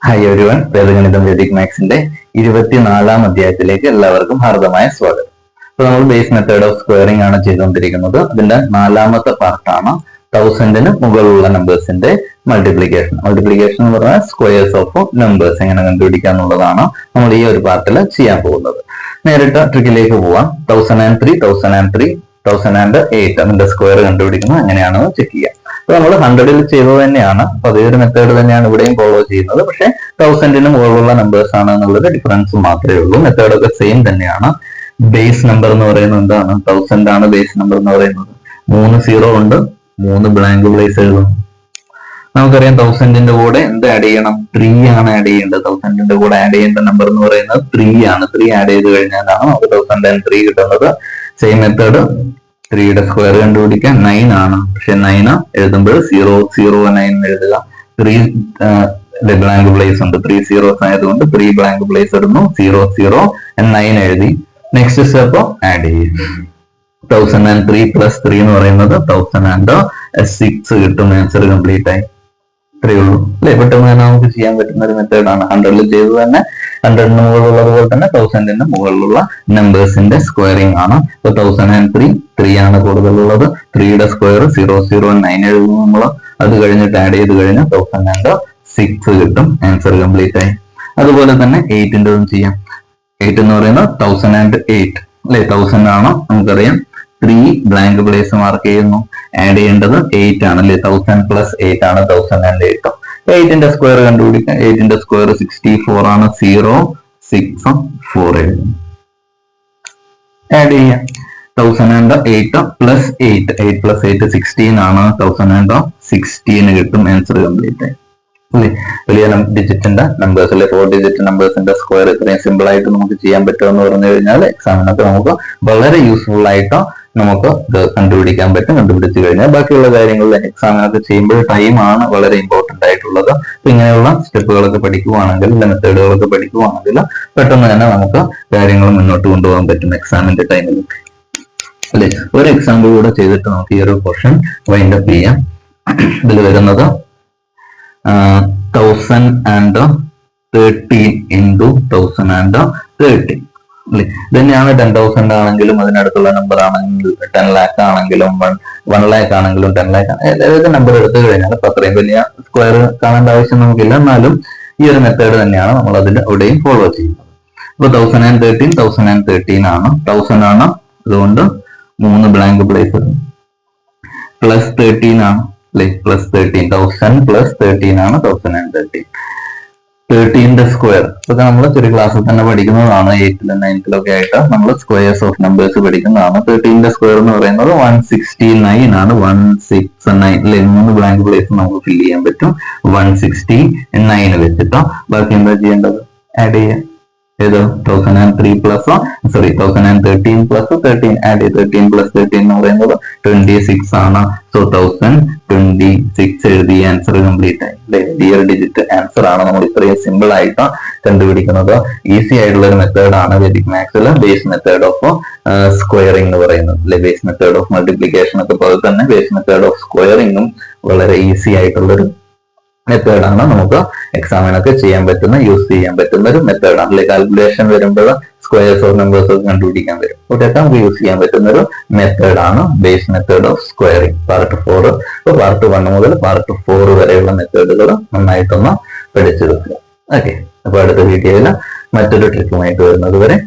Hi everyone, വേദഗണിതം Vedic മാത്സിന്റെ 24-ാം അധ്യായത്തിലേക്ക് എല്ലാവർക്കും ഹാർദമായ സ്വാഗതം. ഇപ്പൊ നമ്മൾ ബേസ് മെത്തേഡ് ഓഫ് സ്ക്വയറിംഗ് ആണ് ചെയ്തുകൊണ്ടിരിക്കുന്നത്. അതിന്റെ 4-ാമത്തെ പാർട്ടാണ് 1000-ന് മുകളിലുള്ള നമ്പേഴ്സിന്റെ മൾട്ടിപ്ലിക്കേഷൻ. മൾട്ടിപ്ലിക്കേഷൻ എന്ന് പറഞ്ഞാൽ സ്ക്വയേഴ്സ് ഓഫ് നമ്പേഴ്സ് എങ്ങനെ കണ്ടുപിടിക്കുക എന്നുള്ളതാണ് നമ്മൾ ഈ ഒരു പാർട്ടിൽ ചെയ്യാൻ പോകുന്നത്. നേരിട്ട് ട്രിക്കിലേക്ക് പോവാം. 1003, 1003, 1008 അതിന്റെ സ്ക്വയർ കണ്ടുപിടിക്കുന്നത് എങ്ങനെയാണെന്ന് ചെക്ക് ചെയ്യാം. അപ്പൊ നമ്മൾ 100-ൽ ചെയ്തത് തന്നെയാണ്. അപ്പൊ അതേ ഒരു മെത്തേഡ് തന്നെയാണ് ഇവിടെയും ഫോളോ ചെയ്യുന്നത്. പക്ഷെ 1000-ന് മുകളിലുള്ള നമ്പേഴ്സ് ആണ് എന്നുള്ളത് ഡിഫറൻസ് മാത്രമേ ഉള്ളൂ. മെത്തേഡ് ഒക്കെ സെയിം തന്നെയാണ്. ബേസ് നമ്പർ എന്ന് പറയുന്നത് എന്താണ്? 1000 ആണ് ബേസ് നമ്പർ എന്ന് പറയുന്നത്. 3 0 ഉണ്ട്, 3 ബ്ലാങ്ക് പ്ലേസ് എഴുതുന്നു. നമുക്കറിയാം 1000-ന്റെ കൂടെ എന്ത് ആഡ് ചെയ്യണം? 3 ആണ് ആഡ് ചെയ്യേണ്ടത്. 1000-ന്റെ കൂടെ ആഡ് ചെയ്യേണ്ട നമ്പർ എന്ന് പറയുന്നത് 3 ആണ്. 3 ആഡ് ചെയ്ത് കഴിഞ്ഞാലാണ് നമുക്ക് 1003 കിട്ടുന്നത്. സെയിം മെത്തേഡ് 3യുടെ സ്ക്വയർ കണ്ടുപിടിക്കാൻ 9 ആണ്. പക്ഷെ 9 എഴുതുമ്പോൾ 0 0 9 എഴുതുക. 3 ബ്ലാങ്ക് പ്ലേസ് ഉണ്ട്. 3 zeros ആയതുകൊണ്ട് 3 ബ്ലാങ്ക് പ്ലേസ് ഇടുന്നു. 0 0 9 എഴുതി. നെക്സ്റ്റ് സ്റ്റെപ്പ് ആഡ് ചെയ്യും. 1003 പ്ലസ് 3 എന്ന് പറയുന്നത് 1006 കിട്ടും. ആൻസർ കംപ്ലീറ്റ് ആയി. ഇത്രയേ ഉള്ളൂ അല്ലെ? പെട്ടെന്ന് തന്നെ നമുക്ക് ചെയ്യാൻ പറ്റുന്ന ഒരു മെത്തേഡാണ്. 100-ൽ ചെയ്ത് തന്നെ 100-ന് മുകളിലുള്ളത് പോലെ തന്നെ 1000-ന് മുകളിലുള്ള നമ്പേഴ്സിന്റെ സ്ക്വയറിംഗ് ആണ്. ഇപ്പൊ 1003 3 ആണ് കൂടുതലുള്ളത്. 3യുടെ സ്ക്വയർ 0 0 9 എഴുതുന്നു നമ്മൾ. അത് കഴിഞ്ഞിട്ട് ആഡ് ചെയ്ത് കഴിഞ്ഞാൽ 1006 കിട്ടും. ആൻസർ കംപ്ലീറ്റ് ആയി. അതുപോലെ തന്നെ 8-ൻ്റെതും ചെയ്യാം. 8 എന്ന് പറയുന്നത് 1008 അല്ലെ? 1000 ആണ് നമുക്കറിയാം. 3 ബ്ലാങ്ക് പ്ലേസ് മാർക്ക് ചെയ്യുന്നു. ആഡ് ചെയ്യേണ്ടത് 8 ആണ് അല്ലെ? 1000 പ്ലസ് 8 ആണ് 1008. 8-ന്റെ സ്ക്വയർ കണ്ടുപിടിക്കാം. 8-ന്റെ സ്ക്വയർ 64 ആണ്. 0 6 4 എഴുതുന്നു. ആഡ് ചെയ്യാം. 1008 പ്ലസ് 8 8 പ്ലസ് 8 16 ആണ്. 1016 കിട്ടും. ആൻസർ കംപ്ലീറ്റ് ആയി അല്ലെ? വലിയ ഡിജിറ്റിന്റെ നമ്പേഴ്സ് അല്ലെ? 4 ഡിജിറ്റ് നമ്പേഴ്സിന്റെ സ്ക്വയർ ഇത്രയും സിമ്പിൾ ആയിട്ട് നമുക്ക് ചെയ്യാൻ പറ്റുമെന്ന് പറഞ്ഞു കഴിഞ്ഞാൽ എക്സാമിനൊക്കെ നമുക്ക് വളരെ യൂസ്ഫുൾ ആയിട്ട് നമുക്ക് കണ്ടുപിടിക്കാൻ പറ്റും. കണ്ടുപിടിച്ചു കഴിഞ്ഞാൽ ബാക്കിയുള്ള കാര്യങ്ങളിൽ എക്സാമിനൊക്കെ ചെയ്യുമ്പോൾ ടൈമാണ് വളരെ ഇമ്പോർട്ടന്റ് ആയിട്ടുള്ളത്. അപ്പൊ ഇങ്ങനെയുള്ള സ്റ്റെപ്പുകളൊക്കെ പഠിക്കുവാണെങ്കിൽ അല്ലെ മെത്തേഡുകളൊക്കെ പഠിക്കുവാണെങ്കിൽ പെട്ടെന്ന് തന്നെ നമുക്ക് കാര്യങ്ങൾ മുന്നോട്ട് കൊണ്ടുപോകാൻ പറ്റും എക്സാമിന്റെ ടൈമിൽ അല്ലെ? ഒരു എക്സാമ്പിൾ കൂടെ ചെയ്തിട്ട് നമുക്ക് ഈ ഒരു ക്വസ്റ്റ്യൻ വൈൻഡ് അപ്പ് ചെയ്യാം. ഇതിൽ വരുന്നത് 1013 into 1013 അല്ലെ? ഇത് തന്നെയാണ് 10,000 ആണെങ്കിലും അതിനടുത്തുള്ള നമ്പർ ആണെങ്കിലും 10 lakh ആണെങ്കിലും 1 lakh ആണെങ്കിലും 10 lakh ഏത് നമ്പർ എടുത്തു കഴിഞ്ഞാൽ ഇപ്പൊ അത്രയും വലിയ സ്ക്വയർ കാണേണ്ട ആവശ്യം നമുക്കില്ല. എന്നാലും ഈ ഒരു മെത്തേഡ് തന്നെയാണ് നമ്മൾ അതിൽ എവിടെയും ഫോളോ ചെയ്യുന്നത്. ഇപ്പൊ 1013 ആണ്. 1000 ആണ്, അതുകൊണ്ട് 3 ബ്ലാങ്ക് പ്ലേസ്. പ്ലസ് 13 ആണ് അല്ലെ? പ്ലസ് 13 1000 പ്ലസ് 13 ആണ് 1013. 13-ന്റെ സ്ക്വയർ ഇതൊക്കെ നമ്മൾ ചെറിയ ക്ലാസ്സിൽ തന്നെ പഠിക്കുന്നതാണ്. 8-ലും 9-ലും ഒക്കെ ആയിട്ട് നമ്മൾ സ്ക്വയേഴ്സ് ഓഫ് നമ്പേഴ്സ് പഠിക്കുന്നതാണ്. 13-ന്റെ സ്ക്വയർ എന്ന് പറയുന്നത് 169 ആണ്. 169 അല്ലെ? 3 ബ്ലാങ്ക് പ്ലേസ് നമുക്ക് ഫില്ല് ചെയ്യാൻ പറ്റും. 169 വെച്ചിട്ടോ ബാക്കി എന്താ ചെയ്യേണ്ടത്? ആഡ് ചെയ്യാം. ഏത്? 1003 പ്ലസ് 1013 പ്ലസ് 13 ആഡ് ചെയ്ത് 13 പ്ലസ് 13 എന്ന് പറയുന്നത് 26 ആണ്. സോ 1026 എഴുതി. ആൻസർ കംപ്ലീറ്റ് ആയി അല്ലെ? റിയൽ ഡിജിറ്റ് ആൻസർ ആണ്. നമ്മൾ ഇത്രയും സിമ്പിൾ ആയിട്ട് കണ്ടുപിടിക്കുന്നത്. ഈസി ആയിട്ടുള്ള ഒരു മെത്തേഡാണ് വേദിക് മാത്സിൽ ബേസ് മെത്തേഡ് ഓഫ് സ്ക്വയറിംഗ് എന്ന് പറയുന്നത് അല്ലെ? ബേസ് മെത്തേഡ് ഓഫ് മൾട്ടിപ്ലിക്കേഷൻ ഒക്കെ പോലെ തന്നെ ബേസ് മെത്തേഡ് ഓഫ് സ്ക്വയറിംഗും വളരെ ഈസി ആയിട്ടുള്ളൊരു മെത്തേഡാണ്. നമുക്ക് എക്സാമിനൊക്കെ ചെയ്യാൻ പറ്റുന്ന യൂസ് ചെയ്യാൻ പറ്റുന്ന ഒരു മെത്തേഡാണ് അല്ലെ? കാൽക്കുലേഷൻ വരുമ്പോൾ സ്ക്വയേഴ്സ് ഓഫ് നമ്പേഴ്സ് ഒക്കെ കണ്ടുപിടിക്കാൻ വരും. ഇവിടെയൊക്കെ നമുക്ക് യൂസ് ചെയ്യാൻ പറ്റുന്ന ഒരു മെത്തേഡാണ് base method of squaring. Part 4 part 1 മുതൽ പാർട്ട് 4 വരെയുള്ള മെത്തേഡുകൾ നന്നായിട്ടൊന്ന് പഠിച്ചെടുക്കുക. ഓക്കെ, അപ്പൊ അടുത്ത വീഡിയോയിൽ മറ്റൊരു ട്രിക്കുമായിട്ട് വരുന്നത് വരെ